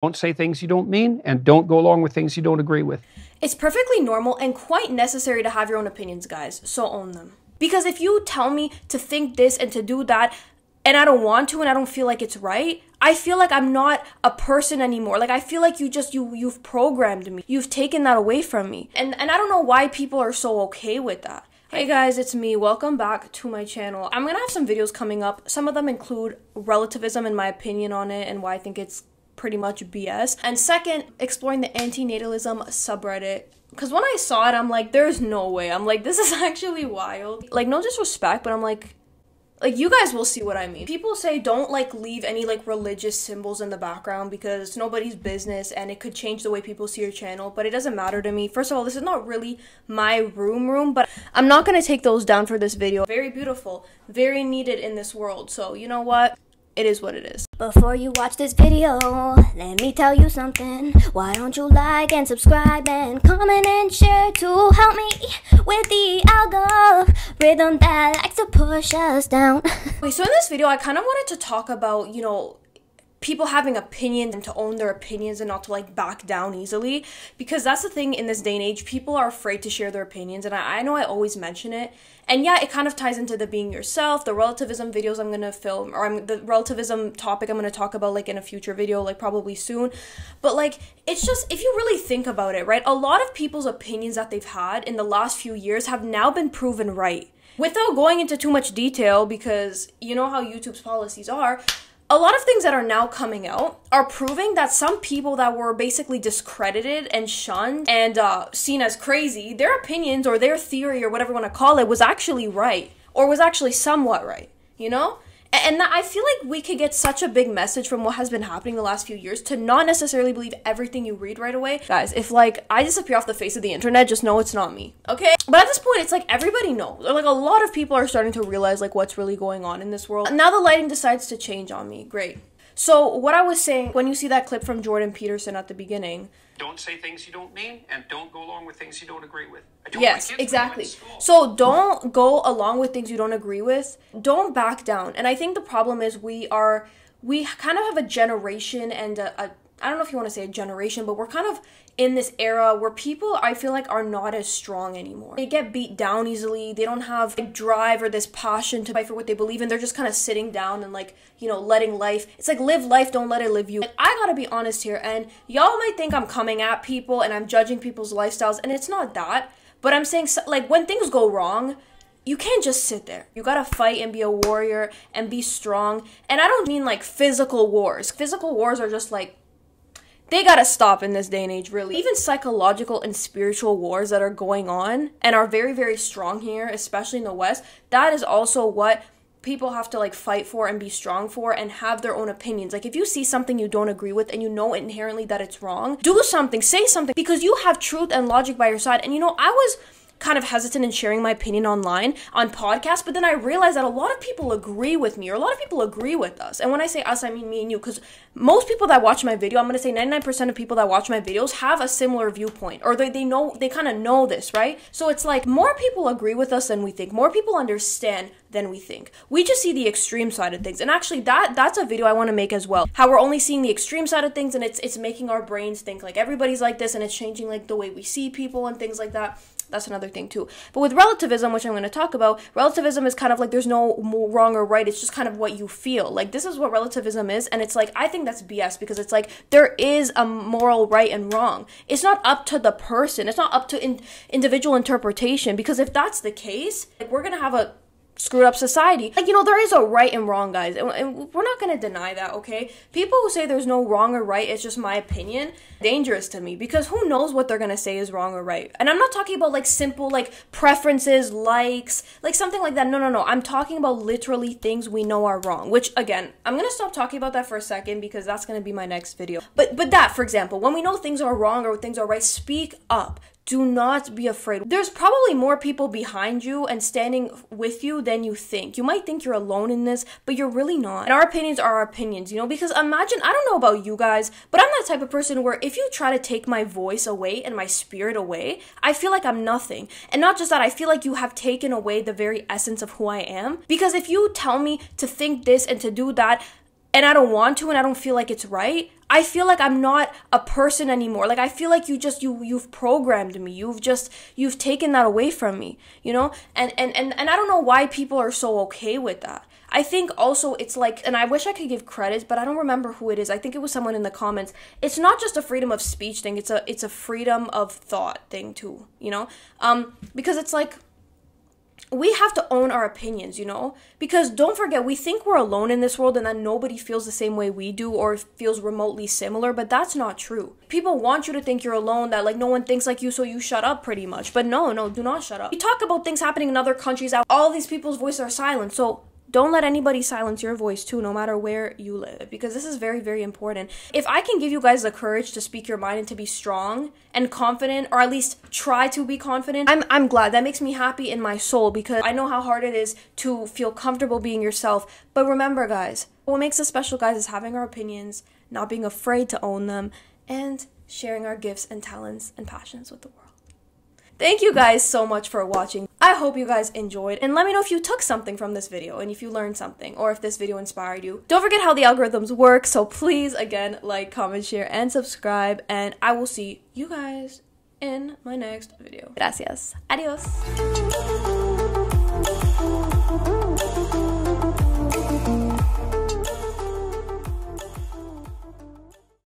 Don't say things you don't mean, and don't go along with things you don't agree with. It's perfectly normal and quite necessary to have your own opinions, guys, so own them. Because if you tell me to think this and to do that, and I don't want to and I don't feel like it's right, I feel like I'm not a person anymore. Like, I feel like you've programmed me. You've taken that away from me. And I don't know why people are so okay with that. Hey guys, it's me. Welcome back to my channel. I'm gonna have some videos coming up. Some of them include relativism and my opinion on it and why I think it's pretty much BS. And second, exploring the antinatalism subreddit. Because when I saw it, I'm like, there's no way. I'm like, this is actually wild. Like, no disrespect, but I'm like, you guys will see what I mean. People say don't leave any religious symbols in the background because it's nobody's business and it could change the way people see your channel, but it doesn't matter to me. First of all, this is not really my room, but I'm not gonna take those down for this video. Very beautiful, very needed in this world. So you know what? It is what it is. Before you watch this video, let me tell you something. Why don't you like and subscribe and comment and share to help me with the algorithm that likes to push us down. Okay, so in this video, I kind of wanted to talk about, people having opinions and to own their opinions and not to back down easily, because that's the thing in this day and age. People are afraid to share their opinions, and I know I always mention it, and yeah, it kind of ties into the being yourself, the relativism videos I'm gonna film, or the relativism topic I'm gonna talk about in a future video, probably soon. But it's just, if you really think about it, right, a lot of people's opinions that they've had in the last few years have now been proven right. Without going into too much detail, because you know how YouTube's policies are, a lot of things that are now coming out are proving that some people that were basically discredited and shunned and seen as crazy, their opinions or their theory or whatever you want to call it was actually right, or was actually somewhat right, And I feel like we could get such a big message from what has been happening the last few years to not necessarily believe everything you read right away. Guys, if I disappear off the face of the internet, just know it's not me, okay? But at this point, it's everybody knows. Or a lot of people are starting to realize what's really going on in this world. Now the lighting decides to change on me. Great. So what I was saying, when you see that clip from Jordan Peterson at the beginning, don't say things you don't mean, and don't go along with things you don't agree with. Yes, exactly. So don't go along with things you don't agree with. Don't back down. And I think the problem is we kind of have a generation and I don't know if you want to say a generation, but we're kind of in this era where people, I feel are not as strong anymore. They get beat down easily. They don't have drive or this passion to fight for what they believe in. They're just kind of sitting down and letting life. It's live life, don't let it live you. I gotta be honest here, and y'all might think I'm coming at people and I'm judging people's lifestyles, and it's not that. But I'm saying, when things go wrong, you can't just sit there. You gotta fight and be a warrior and be strong. And I don't mean physical wars. Physical wars are just they gotta stop in this day and age, really. Even psychological and spiritual wars that are going on and are very, very strong here, especially in the West, that is also what people have to fight for and be strong for and have their own opinions. If you see something you don't agree with and you know inherently that it's wrong, do something, say something, because you have truth and logic by your side. And I was kind of hesitant in sharing my opinion online on podcasts, but then I realized that a lot of people agree with me, or a lot of people agree with us. And when I say us, I mean me and you, because most people that watch my video, I'm going to say 99% of people that watch my videos have a similar viewpoint, or they kind of know this, right? So it's more people agree with us than we think. More people understand than we think. We just see the extreme side of things. And actually that's a video I want to make as well. How we're only seeing the extreme side of things, and it's making our brains think everybody's like this, and it's changing the way we see people and things like that. That's another thing too. But with relativism, which I'm going to talk about, relativism is kind of there's no wrong or right. It's just kind of what you feel. This is what relativism is. And it's I think that's BS, because it's there is a moral right and wrong. It's not up to the person. It's not up to individual interpretation, because if that's the case, we're going to have a screwed up society. There is a right and wrong, guys, and we're not going to deny that, okay? People who say there's no wrong or right, it's just my opinion, dangerous to me, because who knows what they're going to say is wrong or right. And I'm not talking about simple preferences, likes, something like that. No. I'm talking about literally things we know are wrong, which again, I'm going to stop talking about that for a second, because that's going to be my next video. But that, for example, when we know things are wrong or things are right, speak up. Do not be afraid. There's probably more people behind you and standing with you than you think. You might think you're alone in this, but you're really not. And our opinions are our opinions, because imagine, I don't know about you guys, but I'm that type of person where if you try to take my voice away and my spirit away, I feel like I'm nothing. And not just that, I feel like you have taken away the very essence of who I am. Because if you tell me to think this and to do that, and I don't want to, and I don't feel like it's right, I feel like I'm not a person anymore. Like, I feel like you've programmed me. You've taken that away from me, you know? And I don't know why people are so okay with that. I think also it's like, and I wish I could give credit, but I don't remember who it is. I think it was someone in the comments. It's not just a freedom of speech thing. It's a freedom of thought thing too, you know? Because it's like, we have to own our opinions, you know? Because don't forget, we think we're alone in this world and that nobody feels the same way we do or feels remotely similar, but that's not true. People want you to think you're alone, that like no one thinks like you, so you shut up pretty much. But no, do not shut up. We talk about things happening in other countries, all these people's voices are silent, so don't let anybody silence your voice too, no matter where you live, because this is very, very important. If I can give you guys the courage to speak your mind and to be strong and confident, or at least try to be confident, I'm glad. That makes me happy in my soul, because I know how hard it is to feel comfortable being yourself. But remember, guys, what makes us special, guys, is having our opinions, not being afraid to own them, and sharing our gifts and talents and passions with the world. Thank you guys so much for watching. I hope you guys enjoyed, and let me know if you took something from this video and if you learned something or if this video inspired you. Don't forget how the algorithms work, so please, again, like, comment, share, and subscribe, and I will see you guys in my next video. Gracias. Adios.